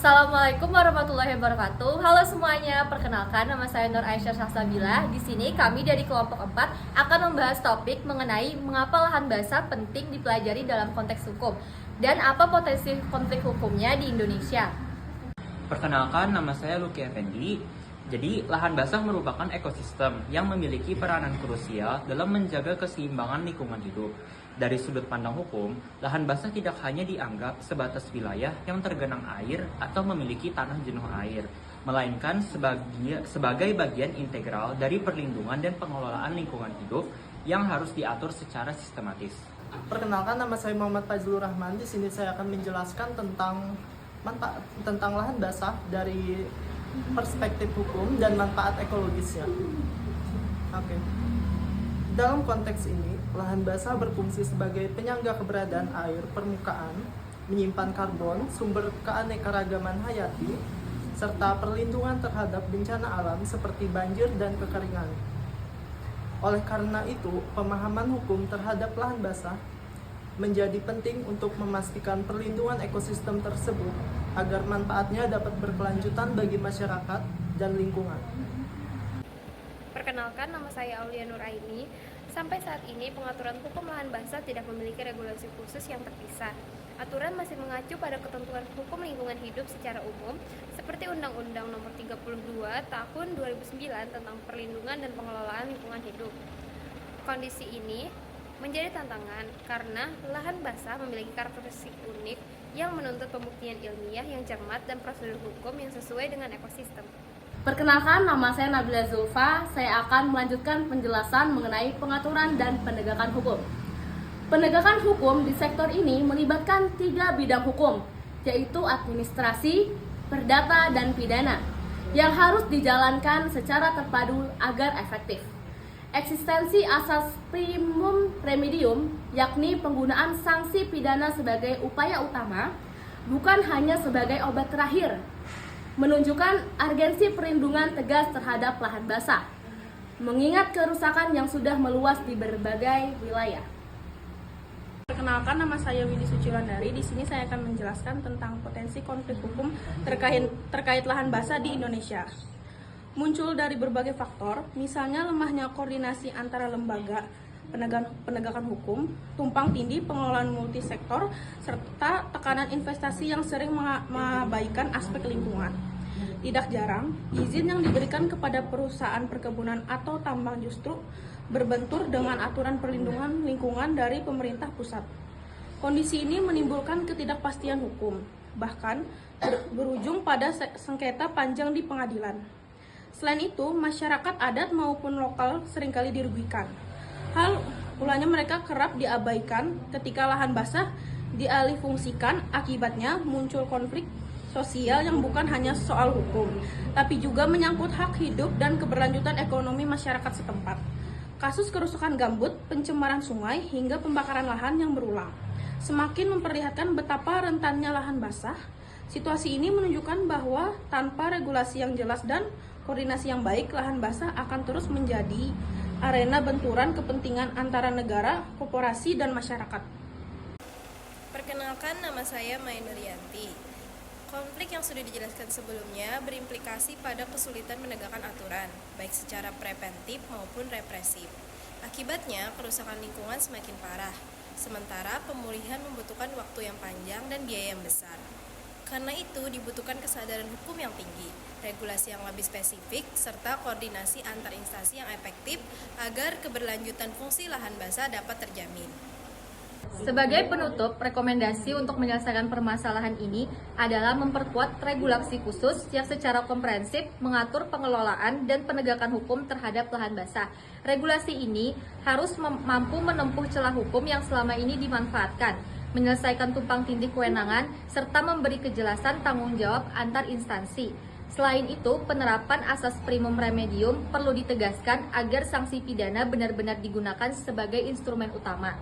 Assalamualaikum warahmatullahi wabarakatuh. Halo semuanya, perkenalkan nama saya Nur Aisyah Syahsabila. Di sini kami dari kelompok 4 akan membahas topik mengenai mengapa lahan basah penting dipelajari dalam konteks hukum dan apa potensi konflik hukumnya di Indonesia. Perkenalkan, nama saya Luki Effendi. Jadi, lahan basah merupakan ekosistem yang memiliki peranan krusial dalam menjaga keseimbangan lingkungan hidup. Dari sudut pandang hukum, lahan basah tidak hanya dianggap sebatas wilayah yang tergenang air atau memiliki tanah jenuh air, melainkan sebagai bagian integral dari perlindungan dan pengelolaan lingkungan hidup yang harus diatur secara sistematis. Perkenalkan, nama saya Muhammad Fazlur Rahman. Di sini saya akan menjelaskan tentang lahan basah dari perspektif hukum dan manfaat ekologisnya. Oke. Dalam konteks ini, lahan basah berfungsi sebagai penyangga keberadaan air permukaan, menyimpan karbon, sumber keanekaragaman hayati, serta perlindungan terhadap bencana alam seperti banjir dan kekeringan. Oleh karena itu, pemahaman hukum terhadap lahan basah menjadi penting untuk memastikan perlindungan ekosistem tersebut agar manfaatnya dapat berkelanjutan bagi masyarakat dan lingkungan. Perkenalkan, nama saya Aulia Nuraini. Sampai saat ini, pengaturan hukum lahan basah tidak memiliki regulasi khusus yang terpisah. Aturan masih mengacu pada ketentuan hukum lingkungan hidup secara umum, seperti Undang-Undang Nomor 32 Tahun 2009 tentang Perlindungan dan Pengelolaan Lingkungan Hidup. Kondisi ini menjadi tantangan karena lahan basah memiliki karakteristik unik yang menuntut pembuktian ilmiah yang cermat dan prosedur hukum yang sesuai dengan ekosistem. Perkenalkan, nama saya Nabila Zulfa. Saya akan melanjutkan penjelasan mengenai pengaturan dan penegakan hukum. Penegakan hukum di sektor ini melibatkan 3 bidang hukum, yaitu administrasi, perdata, dan pidana, yang harus dijalankan secara terpadu agar efektif. Eksistensi asas primum remedium, yakni penggunaan sanksi pidana sebagai upaya utama, bukan hanya sebagai obat terakhir, menunjukkan urgensi perlindungan tegas terhadap lahan basah, mengingat kerusakan yang sudah meluas di berbagai wilayah. Perkenalkan, nama saya Widi Suciwandari. Di sini saya akan menjelaskan tentang potensi konflik hukum terkait lahan basah di Indonesia. Muncul dari berbagai faktor, misalnya lemahnya koordinasi antara lembaga penegakan hukum, tumpang tindih pengelolaan multisektor, serta tekanan investasi yang sering mengabaikan aspek lingkungan. Tidak jarang, izin yang diberikan kepada perusahaan perkebunan atau tambang justru berbentur dengan aturan perlindungan lingkungan dari pemerintah pusat. Kondisi ini menimbulkan ketidakpastian hukum, bahkan berujung pada sengketa panjang di pengadilan. Selain itu, masyarakat adat maupun lokal seringkali dirugikan. Hal ulanya mereka kerap diabaikan ketika lahan basah dialihfungsikan, akibatnya muncul konflik sosial yang bukan hanya soal hukum, tapi juga menyangkut hak hidup dan keberlanjutan ekonomi masyarakat setempat. Kasus kerusakan gambut, pencemaran sungai, hingga pembakaran lahan yang berulang semakin memperlihatkan betapa rentannya lahan basah. Situasi ini menunjukkan bahwa tanpa regulasi yang jelas dan koordinasi yang baik, lahan basah akan terus menjadi arena benturan kepentingan antara negara, korporasi, dan masyarakat. Perkenalkan, nama saya Maya Nurianti. Konflik yang sudah dijelaskan sebelumnya berimplikasi pada kesulitan menegakkan aturan, baik secara preventif maupun represif. Akibatnya, kerusakan lingkungan semakin parah, sementara pemulihan membutuhkan waktu yang panjang dan biaya yang besar. Karena itu, dibutuhkan kesadaran hukum yang tinggi, regulasi yang lebih spesifik, serta koordinasi antar instansi yang efektif agar keberlanjutan fungsi lahan basah dapat terjamin. Sebagai penutup, rekomendasi untuk menyelesaikan permasalahan ini adalah memperkuat regulasi khusus yang secara komprehensif mengatur pengelolaan dan penegakan hukum terhadap lahan basah. Regulasi ini harus mampu menempuh celah hukum yang selama ini dimanfaatkan, menyelesaikan tumpang tindih kewenangan, serta memberi kejelasan tanggung jawab antar instansi. Selain itu, penerapan asas primum remedium perlu ditegaskan agar sanksi pidana benar-benar digunakan sebagai instrumen utama.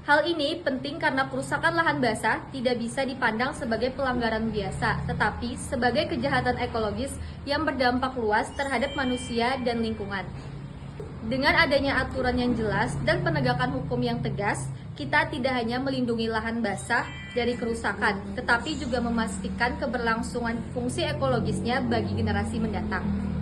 Hal ini penting karena kerusakan lahan basah tidak bisa dipandang sebagai pelanggaran biasa, tetapi sebagai kejahatan ekologis yang berdampak luas terhadap manusia dan lingkungan. Dengan adanya aturan yang jelas dan penegakan hukum yang tegas, kita tidak hanya melindungi lahan basah dari kerusakan, tetapi juga memastikan keberlangsungan fungsi ekologisnya bagi generasi mendatang.